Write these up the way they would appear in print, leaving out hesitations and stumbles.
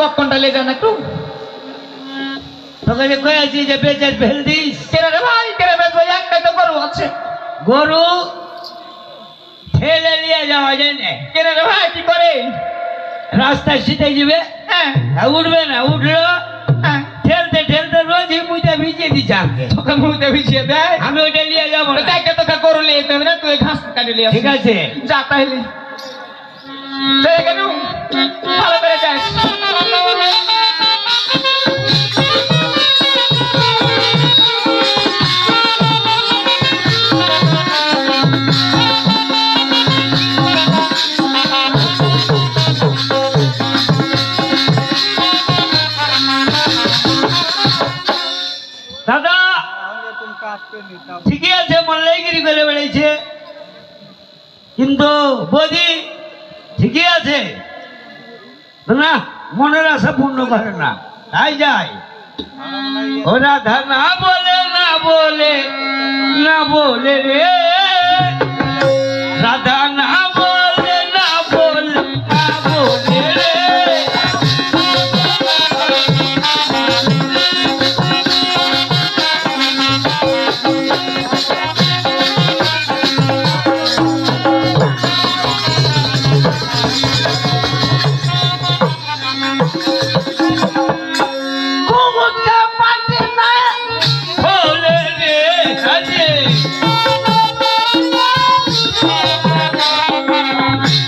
মক্কনটা লে যান একটু। তোকে যে কয়েছি যে বেচে ফেল দিস। কেরে রে ভাই, কেরে বেচবো? একটাই তো গরু আছে। গরু ঠেলে নিয়ে যাওয়া যায় না। কেরে রে ভাই, কি করে? রাস্তায় শীতে যাবে, হ্যাঁ উঠবে না, উঠলো হ্যাঁ, ঠেলতে ঠেলতে রোজ মুইটা ভিজিয়ে দিচ্ছে আমাকে। তোকে মুখে ভিজিয়ে দেয়। আমি ওইটা নিয়ে যাবো না। তাইকে তোকে গরু নিয়ে যেতে হবে না, তুই ঘাস কাটি নিয়ে ঠিক আছে, যা তাইলে যাই কেন, ভালো করে যাস। দাদা ঠিকই আছে, মল্লাইগিরি করে বেড়েছে, কিন্তু বৌদি ঠিকই আছে না, মনের আশা পূর্ণ করে না, তাই যায়। ও রাধা না বলে না বলে না বলে রে, রাধা না বলে না বলে না বলে রে। কুমুদটা পাতে না বলে রে রাধে,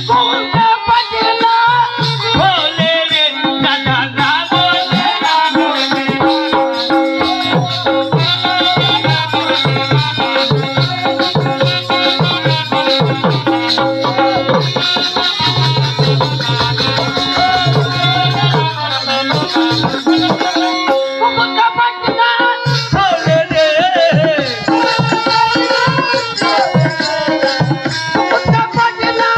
কুমুদটা পাতে না বলে রে, রাধা না বলে না বলে। কুমুদটা পাতে না বলে রে, কুমুদটা পাতে না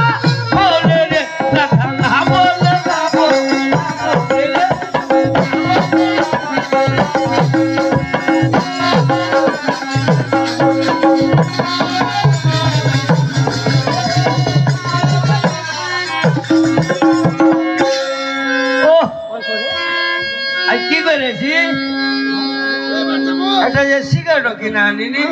বলে রে, রাধা না বলে না বলে না বলে রে। ও আজ কি করেছি, একটা যে সিগারেট কিনা আনিনি।